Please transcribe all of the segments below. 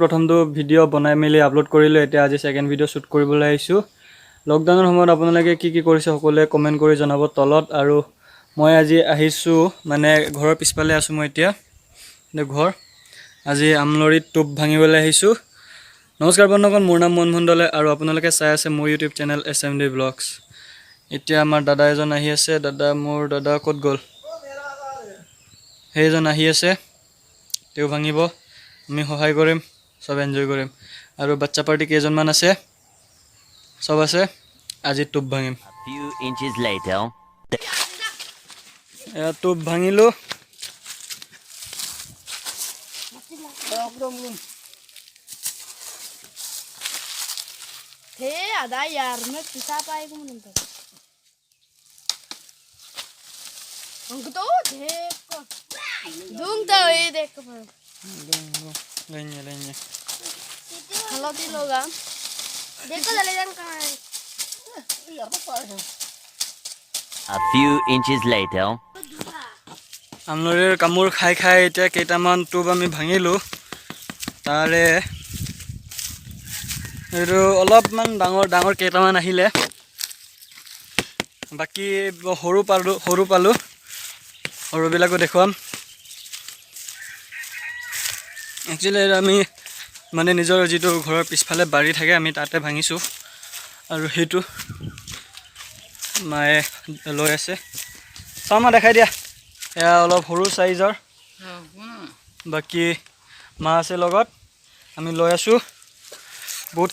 প্ৰথমটো ভিডিঅ' বনাই মেলি আপলোড কৰিলোঁ। এতিয়া আজি ছেকেণ্ড ভিডিঅ' শ্বুট কৰিবলৈ আহিছোঁ। লকডাউনৰ সময়ত আপোনালোকে কি কৰিছে সকলোৱে কমেণ্ট কৰি জনাব তলত। আৰু মই আজি আহিছোঁ মানে ঘৰৰ পিছফালে আছোঁ মই এতিয়া ঘৰ। আজি আমলৰিত টোপ ভাঙিবলৈ আহিছোঁ। নমস্কাৰ বন্ধুসকল, মোৰ নাম মনমোহন দলে আৰু আপোনালোকে চাই আছে মোৰ ইউটিউব চেনেল SMD ব্লগছ। এতিয়া আমাৰ দাদা এজন আহি আছে। মোৰ দাদা ক'ত গ'ল? সেইজন আহি আছে, তেওঁ ভাঙিব, আমি সহায় কৰিম, চব এনজয় কৰিম। আৰু বাচ্চা পাৰ্টি কেইজনমান আছে, চব আছে, আজি টোপ ভাঙিম। এয়া টোপ ভাঙিলোঁ। हे आधा यार मैं पिसा पाएगा नहीं तो हमको तो देख दूंग तो ये देख पर लेंगे हेलो दी लोग देखो चले जान कहाँ है A few inches later. আমলৰিৰ কামোৰ খাই খাই এতিয়া কেইটামান টোপ আমি ভাঙিলোঁ। তাৰে এইটো অলপমান ডাঙৰ কেইটামান আহিলে, বাকী সৰু পালোঁ, সৰুবিলাকো দেখুৱাম। একচুৱেলি আমি মানে নিজৰ যিটো ঘৰৰ পিছফালে বাৰী থাকে আমি তাতে ভাঙিছোঁ। আৰু সেইটো মায়ে লৈ আছে, চাওঁ দেখাই দিয়া। এয়া অলপ সৰু চাইজৰ, বাকী মা আছে লগত, আমি লৈ আছোঁ। বহুত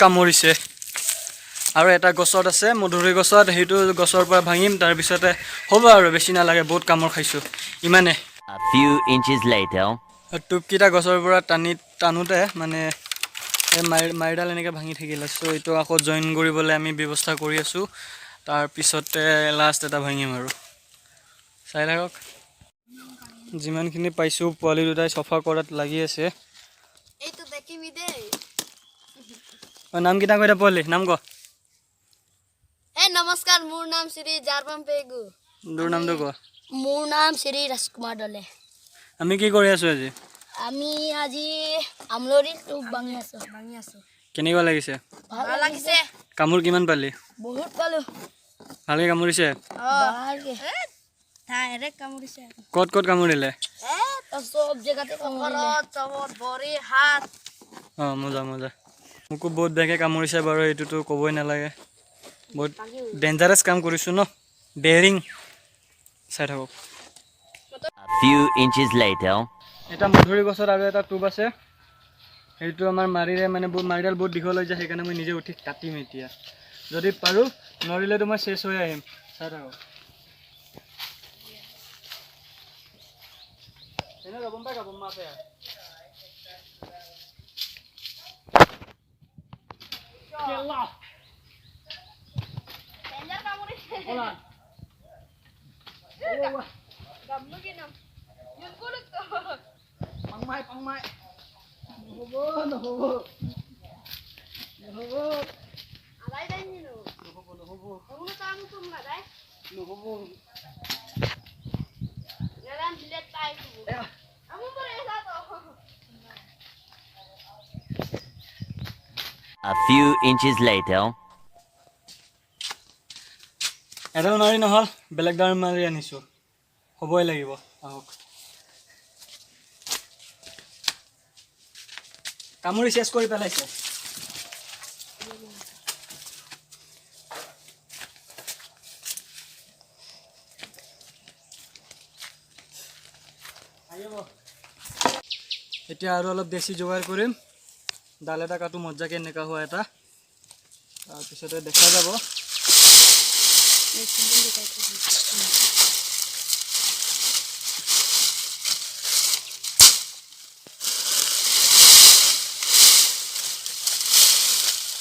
কামুৰিছে আৰু এটা গছত আছে, মধুৰি গছত, সেইটো গছৰ পৰা ভাঙিম। তাৰপিছতে হ'ব আৰু বেছি নালাগে, বহুত কামোৰ খাইছোঁ ইমানে। A few inches later. টোপকেইটা গছৰ পৰা টানোতে মানে মাৰিডাল এনেকৈ ভাঙি থাকিলে। চ' এইটো আকৌ জইন কৰিবলৈ আমি ব্যৱস্থা কৰি আছোঁ। তাৰপিছতে লাষ্ট এটা ভাঙিম আৰু চাই থাকক। যিমানখিনি পাইছোঁ পোৱালি দুটাই চফা কৰাত লাগি আছে। এইটো দেখিবি দে নামকেইটা কৈ দে পোৱালি, নাম ক। নমস্কাৰ, মোৰ নাম শ্ৰী জাৰবাম পেগু। তোৰ নামটো ক। মোৰ নাম শ্ৰী ৰাজকুমাৰ দলে। আমি কি কৰি আছোঁ আজি? আমি আজি আমলৰি টোপ ভাঙি আছোঁ। কেনেকুৱা লাগিছে? ভাল লাগিছে। কামোৰ কিমান পালি? বহুত পালোঁ। ভালকৈ কামুৰিছে? ডাইৰেক্ট কামুৰিছে। ক'ত কামুৰিলে? চব জেগাতে ভৰি, হাত। মজা। মোকো বহুত বেয়াকৈ কামুৰিছে বাৰু, এইটোতো ক'বই নালাগে। বহুত ডেঞ্জাৰাছ কাম কৰিছোঁ ন, ডেয়াৰিং। চাই থাকক। A few inches later. এটা মধুৰি গছত আৰু এটা টোপ আছে। সেইটো আমাৰ মাৰিডাল বহুত দীঘল হৈ যায়, সেইকাৰণে মই নিজে উঠি কাটিম এতিয়া। যদি পাৰোঁ, নৰিলেতো মই চেছ হৈ আহিম। চাই থাকক। Pangmai. নহ'ব. আলাই দেন নিনো। নহ'ব। কোনো কাম তুম না দাই। নহ'ব। গেলাম দিলে তাই দিব। আমু পরে এসা তো। A few inches later. এডাল মাৰি নহ'ল, বেলেগ ডাল মাৰি আনিছোঁ। হ'বই লাগিব, আহক। কামুৰি চেছ কৰি পেলাইছে। এতিয়া আৰু অলপ বেছি যোগাৰ কৰিম। ডাল এটা কাটো মজ্জাকৈ এনেকুৱা হোৱা এটা, তাৰপিছতে দেখা যাব।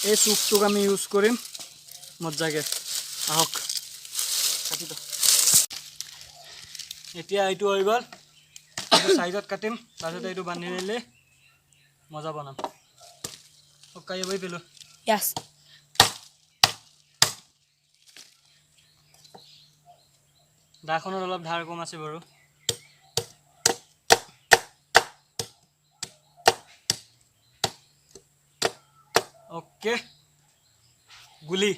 এই চুকটোক আমি ইউজ কৰিম মজ্জাকৈ, আহক। এতিয়া এইটো হৈ গ'ল, সাইজত কাটিম, তাৰপিছত এইটো বান্ধি মেলি মজা বনাম। শুকাই বই পেলো। Yes. দাখনত অলপ ধাৰ কম আছে বাৰু ওকে গুলি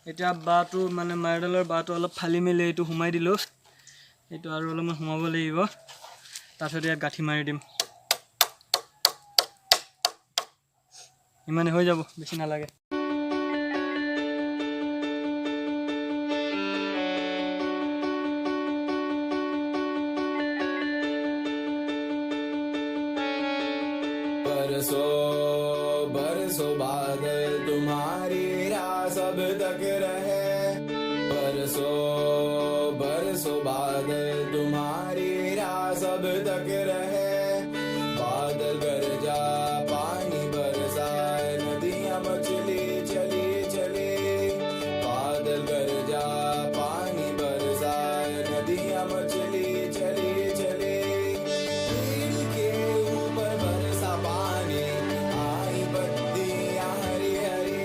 এতিয়া বাটো মানে মাৰডালৰ বাটো অলপ ফালি মেলি এইটো সোমাই দিলোঁ এইটো আৰু অলপমান সোমাব লাগিব তাৰপিছত ইয়াত গাঁঠি মাৰি দিম ইমানে হৈ যাব বেছি নালাগে बरसों बादल तुम्हारी राह सब तक रहे बरसों बादल तुम्हारी राह सब तक रहे बादल गरजा पानी बरसाए नदियां मछली चली चली बादल गरजा पानी बरसाए नदियां मछली चली चली दिल के ऊपर बरसा पानी आई बत्तियां हरी हरी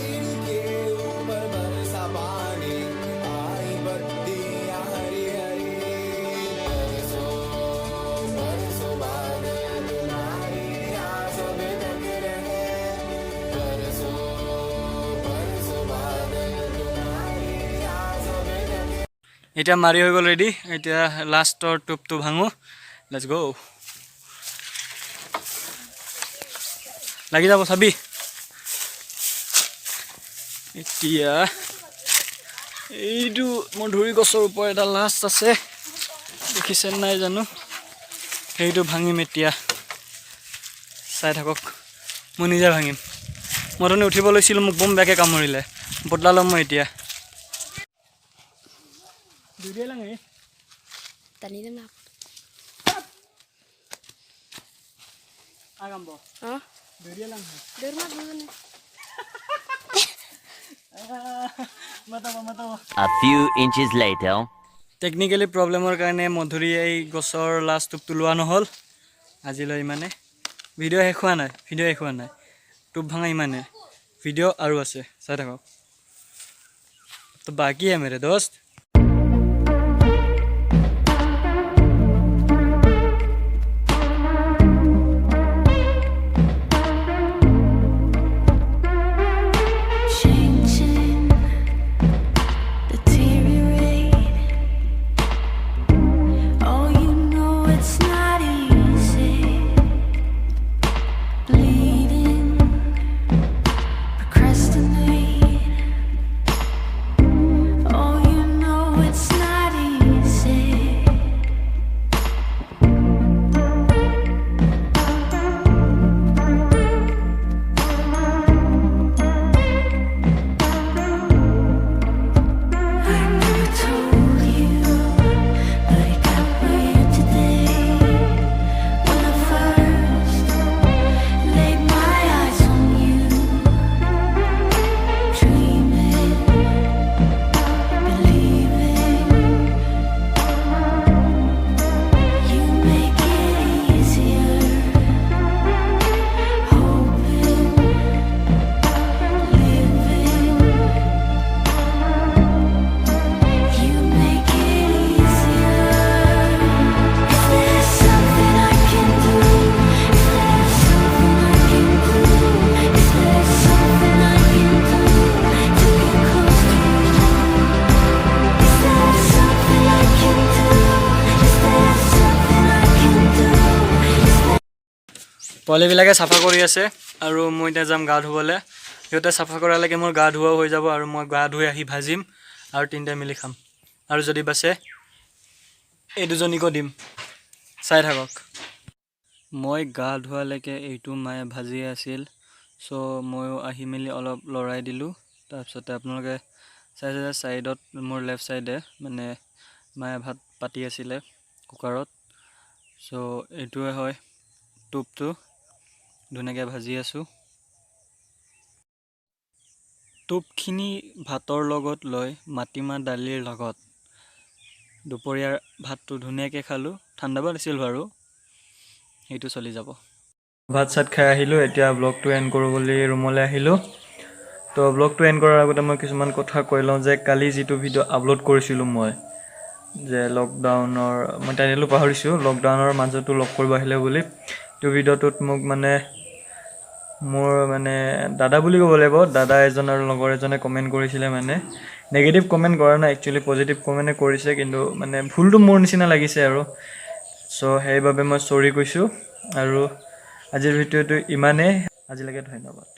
दिल के ऊपर बरसा पानी आई बत्तियां हरी हरी बरसों बादल तुम्हारी राह सब तक रहे बरसों बादल तुम्हारी राह सब तक এতিয়া মাৰি হৈ গ'ল ৰেডি এতিয়া লাষ্টৰ টুপটো ভাঙো লেটছ গো লাগি যাব চাবি এতিয়া এইটো মধুৰি গছৰ ওপৰত এটা লাষ্ট আছে দেখিছে নাই জানো সেইটো ভাঙিম এতিয়া চাই থাকক মই নিজে ভাঙিম মই ধৰণে উঠিব লৈছিলোঁ মোক বম বেয়াকৈ কামুৰিলে বদলা ল'ম মই এতিয়া দুদিয়ে লাগে Tani na na. আগাম ব Huh? দুদিয়ে লাগে Derma dulu. Matab A few inches later. Technically প্ৰব্লেমৰ কাৰণে মধুৰি এই গছৰ লাষ্ট টোপটো লোৱা নহ'ল আজিলৈ ইমানে ভিডিঅ' শেষ হোৱা নাই টোপ ভাঙা ইমানে ভিডিঅ' আৰু আছে চাই থাকক তো বাকী হে মেৰে দোস্ত Changing, deteriorate. Oh, you know it's not easy. Bleeding, procrastinate. Oh, you know it's not easy. I never told you, but it got weird today when I first laid my eyes on you, dreaming, believing. You make it easier, hoping, living. You make it easier. Is there something I can do? Is there something I can do? Is there something I can do to get close to you? Is there something I can do? Is there something I can do? Is there পোৱালিবিলাকে চাফা কৰি আছে আৰু মই এতিয়া যাম গা ধুবলৈ সিহঁতে চাফা কৰালৈকে মোৰ গা ধোৱাও হৈ যাব আৰু মই গা ধুই আহি ভাজিম আৰু তিনিটাই মিলি খাম আৰু যদি বাচে এই দুজনীকো দিম চাই থাকক মই গা ধোৱালৈকে এইটো মায়ে ভাজি আছিল চ' ময়ো আহি মেলি অলপ লৰাই দিলোঁ তাৰপিছতে আপোনালোকে চাইছে যে ছাইডত মোৰ লেফ্ট ছাইডে মানে মায়ে ভাত পাতি আছিলে কুকাৰত চ' এইটোৱে হয় টোপটো ধুনীয়াকৈ ভাজি আছোঁ টোপখিনি ভাতৰ লগত লৈ মাটিমাহ দালিৰ লগত দুপৰীয়াৰ ভাতটো ধুনীয়াকৈ খালোঁ ঠাণ্ডা ভাত আছিল বাৰু সেইটো চলি যাব ভাত চাত খাই আহিলোঁ এতিয়া ব্লগটো এণ্ড কৰোঁ বুলি ৰুমলৈ আহিলোঁ তো ব্লগটো এণ্ড কৰাৰ আগতে মই কিছুমান কথা কৈ লওঁ যে কালি যিটো ভিডিঅ' আপলোড কৰিছিলোঁ মই যে লকডাউনৰ মই টাইটেলটো পাহৰিছোঁ লকডাউনৰ মাজতো লগ কৰিব আহিলে বুলি এইটো ভিডিঅ'টোত মোক মানে মোৰ মানে দাদা বুলি ক'ব লাগিব দাদা এজন আৰু লগৰ এজনে কমেণ্ট কৰিছিলে মানে নেগেটিভ কমেণ্ট কৰা নাই একচুৱেলি পজিটিভ কমেণ্টে কৰিছে কিন্তু মানে ভুলটো মোৰ নিচিনা লাগিছে আৰু চ' সেইবাবে মই চৰি কৈছোঁ আৰু আজিৰ ভিডিঅ'টো ইমানেই আজিলৈকে ধন্যবাদ